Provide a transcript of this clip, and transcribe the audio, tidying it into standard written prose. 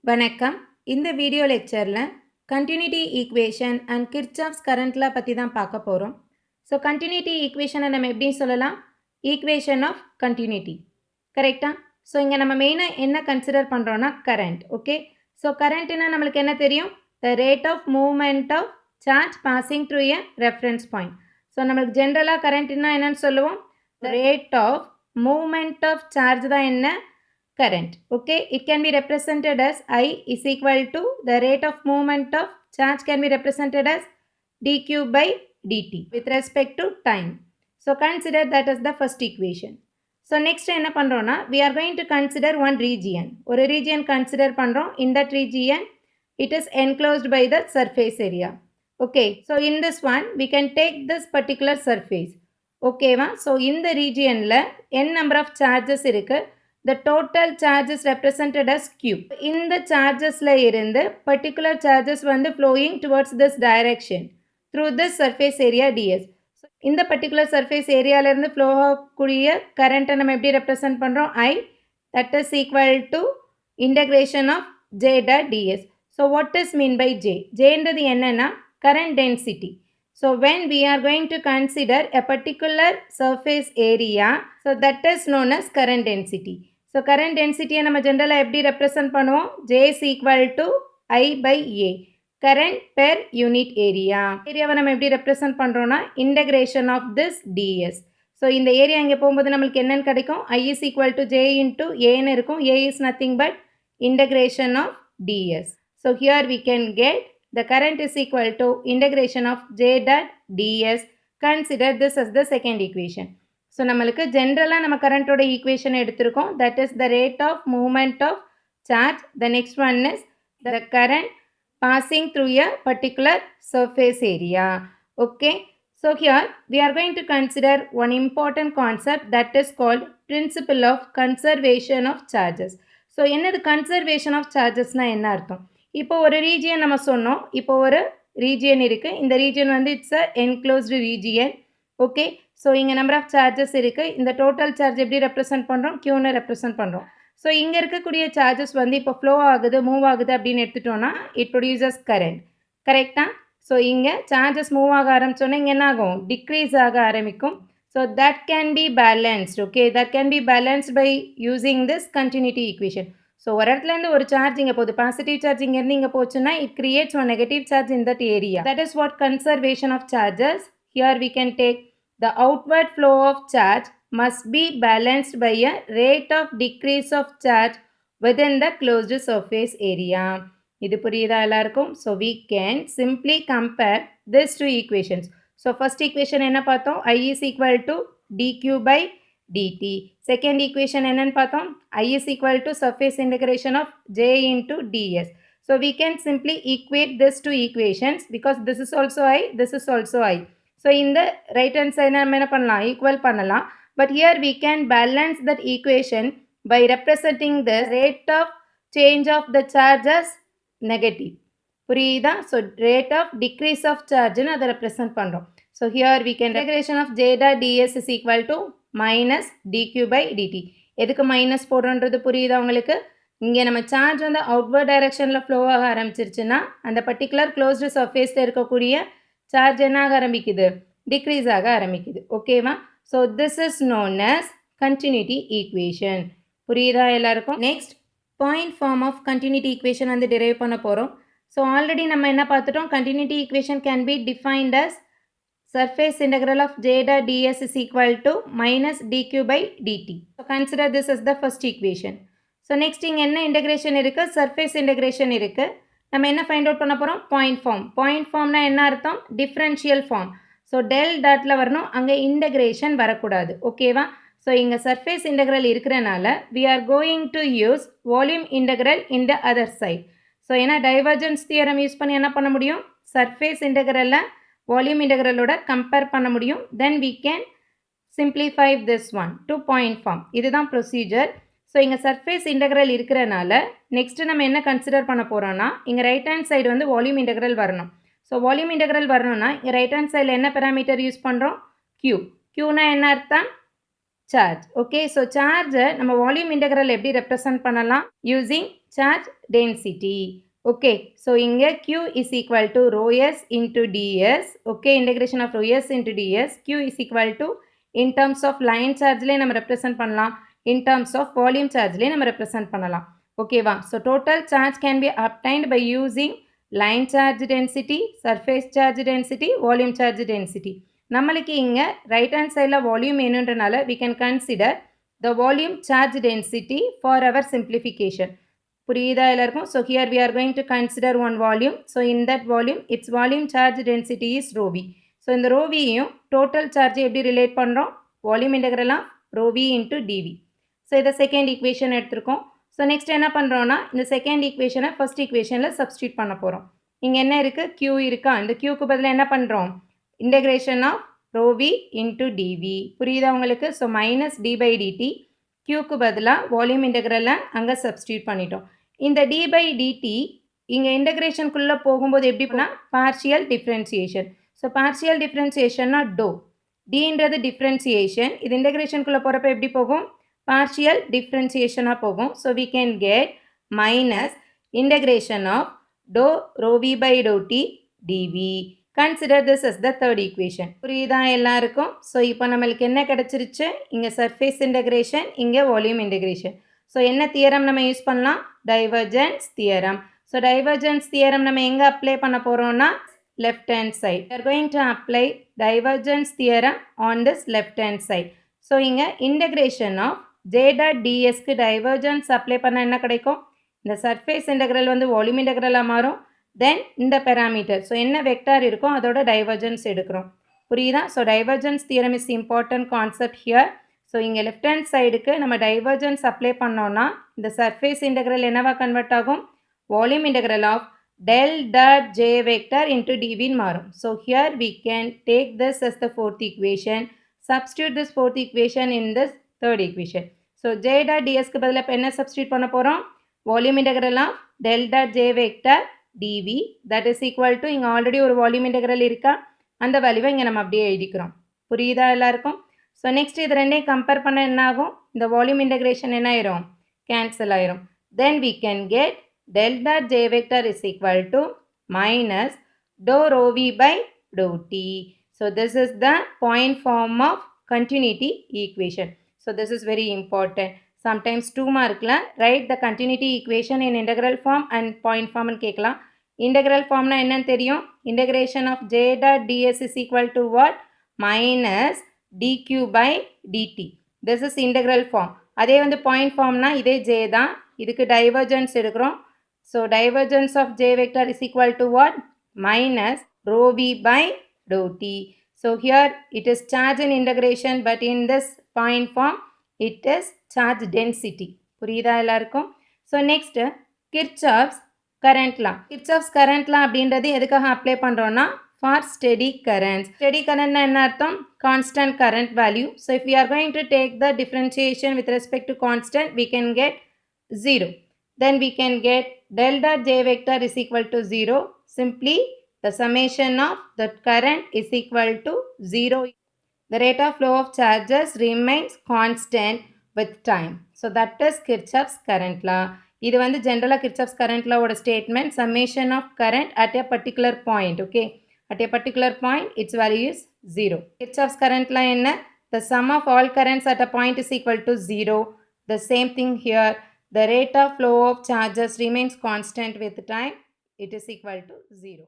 வணக்கம். இந்த வீடியோ லெக்சரில் கண்டினியூட்டி ஈக்குவேஷன் அண்ட் கிர்ச்சாஃப்ஸ் கரண்ட்ல பற்றி தான் பார்க்க போகிறோம். ஸோ கண்டினியூட்டி ஈக்குவேஷனை நம்ம எப்படி சொல்லலாம்? ஈக்குவேஷன் ஆஃப் கண்டினியூட்டி, கரெக்டா? ஸோ இங்கே நம்ம மெயினாக என்ன கன்சிடர் பண்ணுறோன்னா கரண்ட். ஓகே, ஸோ கரண்ட்னா நம்மளுக்கு என்ன தெரியும்? The rate of movement of charge passing through a reference point. So நம்மளுக்கு ஜென்ரலாக கரண்ட்னா என்னன்னு சொல்லுவோம்? Rate of movement of charge தான் என்ன? Current. Okay, it can be represented as I is equal to the rate of movement of charge can be represented as dq by dt with respect to time. So consider that as the first equation. So next என்ன பண்றோம்னா we are going to consider one region. ஒரு region consider பண்றோம். In that region it is enclosed by the surface area. Okay, so in this one we can take this particular surface. Okay வா? So இந்த regionல n number of charges இருக்கு. The total charge is represented as Q. In the charges la irundhu particular charges vandu flowing towards this direction through this surface area ds. So in the particular surface area la irundhu flow agakuriya current நம்ம எப்படி represent பண்றோம்? I, that is equal to integration of J dot ds. So what is mean by J? J என்றது என்னன்னா current density. So when we are going to consider a particular surface area, so that is known as current density. So current density நம்ம ஜெனரலா எப்படி represent பண்ணுவோம்? J is equal to I by A. Current per unit area. ஏரியாவை நம்ம எப்படி represent பண்ணுறோம்னா integration of this ds. So இந்த area இங்கே போகும்போது நம்மளுக்கு என்னன்னு கிடைக்கும்? I is equal to J into Aன்னு இருக்கும். A is nothing but integration of ds. So here we can get the current is equal to integration of J dot ds. Consider this as the second equation. So நம்மளுக்கு ஜென்ரலாக நம்ம கரண்ட்டோட equation எடுத்திருக்கோம். That is the rate of movement of charge. The next one is the current passing through a particular surface area. Okay, so here we are going to consider one important concept that is called principle of conservation of charges. So என்னது conservation of சார்ஜஸ்னால் என்ன அர்த்தம்? இப்போ ஒரு region நம்ம சொன்னோம். இப்போ ஒரு ரீஜியன் இருக்குது. இந்த ரீஜியன் வந்து it's a enclosed region. Okay, so இங்கே நம்பர் ஆஃப் சார்ஜஸ் இருக்குது. இந்த டோட்டல் சார்ஜ் எப்படி ரெப்ரசென்ட் பண்ணுறோம்? க்யூன்னு ரெப்ரசென்ட் பண்ணுறோம். ஸோ இங்கே இருக்கக்கூடிய சார்ஜஸ் வந்து இப்போ ஃப்ளோ ஆகுது, மூவ் ஆகுது அப்படின்னு எடுத்துட்டோன்னா இட் ப்ரொடியூசஸ் கரண்ட், கரெக்டாக? ஸோ இங்கே சார்ஜஸ் மூவ் ஆக ஆரம்பித்தோன்னா இங்கே என்ன ஆகும்? டிக்ரீஸ் ஆக ஆரம்பிக்கும். So that can be balanced. Okay, that can be balanced by using this continuity equation. So ஒரு இடத்துலேருந்து ஒரு சார்ஜ் இங்கே போகுது, பாசிட்டிவ் சார்ஜ் இங்கேருந்து இங்கே போச்சுன்னா it creates one negative charge in that area. That is what conservation of charges. Here we can take the outward flow of charge must be balanced by a rate of decrease of charge within the closed surface area. இது புரியுதா எல்லாருக்கும்? So we can simply compare these two equations. So first equation என்ன பார்த்தோம்? I is equal to dq by dt. Second equation என்னன்னு பார்த்தோம்? I is equal to surface integration of J into ds. So we can simply equate these two equations because this is also I, this is also I. So in the right hand side நம்ம என்ன பண்ணலாம்? Equal பண்ணலாம். But here we can balance that equation by representing the rate of change of the charge as negative. புரியுதா? So rate of decrease of charge ன்னு அதை represent பண்ணுறோம். So here we can integration of J dot ds is equal to minus dq by dt. எதுக்கு minus போடுறோன்றது புரியுதா உங்களுக்கு? இங்கே நம்ம charge வந்து அவுட்வர்ட் டைரக்ஷனில் ஃப்ளோ ஆக ஆரம்பிச்சிருச்சுன்னா அந்த பர்டிகுலர் க்ளோஸ்டு சர்ஃபேஸில் இருக்கக்கூடிய சார்ஜ் என்ன ஆக ஆரம்பிக்குது? டிக்ரீஸ் ஆக ஆரம்பிக்குது. ஓகேவா? So this is known as continuity equation. புரியுதா எல்லாருக்கும்? Next point form of continuity equation வந்து டிரைவ் பண்ண போகிறோம். ஸோ ஆல்ரெடி நம்ம என்ன பார்த்துட்டோம்? Continuity equation can be defined as surface integral of J dot ds is equal to minus dq by dt. So consider this as the first equation. So next இங்கே என்ன integration இருக்குது? Surface integration இருக்குது. நம்ம என்ன find out பண்ண போகிறோம்? Point form. Point ஃபார்ம்னா என்ன அர்த்தம்? Differential form. ஸோ டெல் டாட்டில் வரணும், அங்கே இன்டெகிரேஷன் வரக்கூடாது. ஓகேவா? ஸோ இங்கே சர்ஃபேஸ் இன்டெக்ரல் இருக்கிறனால we are going to use volume integral in the other side. So ஏன்னா டைவர்ஜன்ஸ் தியரம் யூஸ் பண்ணி என்ன பண்ண முடியும்? சர்ஃபேஸ் இன்டெக்ரலை வால்யூம் இன்டெக்ரலோட கம்பேர் பண்ண முடியும். Then we can simplify this one to point form. இதுதான் ப்ரொசீஜர். ஸோ இங்கே சர்ஃபேஸ் இன்டெக்ரல் இருக்கிறனால நெக்ஸ்ட்டு நம்ம என்ன கன்சிடர் பண்ண போகிறோன்னா இங்கே ரைட் ஹேண்ட் சைடு வந்து வால்யூம் இன்டெக்ரல் வரணும். ஸோ வால்யூம் இன்டெக்ரல் வரணும்னா இங்கே ரைட் ஹேண்ட் சைடில் என்ன பேராமீட்டர் யூஸ் பண்ணுறோம்? க்யூ. க்யூனா என்ன அர்த்தம்? சார்ஜ். ஓகே, ஸோ சார்ஜை நம்ம வால்யூம் இன்டெக்ரல் எப்படி ரெப்ரசன்ட் பண்ணலாம்? Using charge density. Okay, so இங்க Q is equal to rho s into ds. Okay, integration of rho s into ds. Q is equal to in terms of line chargeலே நம்ம represent பண்ணலாம். In terms of volume chargeலே நம்ம represent பண்ணலாம். Okay வா? So total charge can be obtained by using line charge density, surface charge density, volume charge density. நம்மளுக்கு இங்க right hand sideல volume வேணுன்றனால we can consider the volume charge density for our simplification. புரியுதா எல்லாருக்கும்? So here we are going to consider one volume. So in that volume, its volume charge density is rho v. So இந்த rho v யும் total charge எப்படி relate பண்றோம்? Volume integral of rho v into dv. So இதை second equation எடுத்திருக்கோம். So next என்ன பண்றோம்னா இந்த second equation first equationல substitute பண்ண போறோம். இங்க என்ன இருக்கு? Q இருக்கா? இந்த Q க்கு பதிலா என்ன பண்றோம்? Integration of rho v into dv. புரியுதா உங்களுக்கு? So minus d by dt. Q க்கு பதிலா வால்யூம் இன்டெக்ரலை அங்கே சப்ஸ்டியூட் பண்ணிட்டோம். இந்த d by dt இங்கே இன்டெக்ரேஷனுக்குள்ளே போகும்போது எப்படி பண்ணால் பார்ஷியல் டிஃப்ரென்சியேஷன். ஸோ பார்ஷியல் டிஃப்ரென்சியேஷன்னா டோ டீன்றது டிஃப்ரென்சியேஷன். இது இன்டெக்ரேஷனுக்குள்ளே போகிறப்ப எப்படி போகும்? பார்ஷியல் டிஃப்ரென்சியேஷனாக போகும். So we can get minus integration of do rho v by do t dv. Consider this as the third equation. புரியுதா எல்லாருக்கும்? ஸோ இப்போ நம்மளுக்கு என்ன கிடச்சிருச்சு? இங்கே சர்ஃபேஸ் இன்டெக்ரேஷன், இங்கே வால்யூம் இன்டெக்ரேஷன். ஸோ என்ன தியரம் நம்ம யூஸ் பண்ணலாம்? Divergence theorem. So divergence theorem நம்ம எங்கே அப்ளை பண்ண போகிறோம்னா left hand side. We are going to apply divergence theorem on this left hand side. So இங்கே integration of j dot dsக்கு divergence apply பண்ண என்ன கிடைக்கும்? இந்த சர்ஃபேஸ் இன்டெக்ரல் வந்து வால்யூம் இன்டெக்ரலாக மாறும். தென் இந்த பெராமீட்டர் ஸோ என்ன வெக்டார் இருக்கும் அதோட டைவர்ஜென்ஸ் எடுக்கிறோம். புரியுதா? So divergence theorem is important concept here. So இங்கே லெஃப்ட் ஹேண்ட் சைடுக்கு நம்ம டைவர்ஜென்ஸ் அப்ளை பண்ணோன்னா இந்த சர்ஃபேஸ் இன்டெக்ரல் என்னவா கன்வெர்ட் ஆகும்? Volume integral of del dot J vector into டிவின்னு மாறும். So here we can take this as the fourth equation. Substitute this fourth equation in this third equation. So J dot டிஎஸ்க்கு பதிலாக இப்போ என்ன substitute பண்ண போகிறோம்? Volume integral of del dot J vector dv that is equal to இங்கே already ஒரு volume integral இருக்கா, அந்த வேல்யூவை இங்கே நம்ம அப்படியே எழுதிக்கிறோம். புரியுதா எல்லாருக்கும்? ஸோ நெக்ஸ்ட் இது ரெண்டையும் கம்பேர் பண்ண என்ன ஆகும்? இந்த வால்யூம் இன்டெக்ரேஷன் என்ன ஆயிரும்? கேன்சல் ஆயிரும். தென் we can get del dot j vector is equal to minus dou rho v by dou t. So this is the point form of continuity equation. So this is very important. Sometimes 2 markல write the continuity equation in integral form and point form கேட்கலாம். integral formனா என்னன்னு தெரியும்? integration of j dot ds is equal to what? minus dq by dt. This is integral form. அதே வந்து point formனா இதே j தான். இதுக்கு divergence எடுக்கிறோம். So divergence of j vector is equal to what? minus rho v by dou t. So here it is charge in integration, but in this point form it is charge density. புரியுதா எல்லாருக்கும்? So next Kirchhoff's current law. Kirchhoff's current law அப்படின்றது எதுக்காக apply பண்ணுறோன்னா for steady current. Steady கரண்ட்னா என்ன அர்த்தம்? Constant current value. So if we are going to take the differentiation with respect to constant we can get 0. Then we can get del dot j vector is equal to 0. Simply the summation of the current is equal to 0. The rate of flow of charges remains constant with time. So that is Kirchhoff's current law. இது வந்து general Kirchhoff's current law ஓட statement, summation of current at a particular point. Okay, at a particular point its value is 0. Kirchhoff's current law என்ன? The sum of all currents at a point is equal to 0. The same thing here. The rate of flow of charges remains constant with time. It is equal to 0.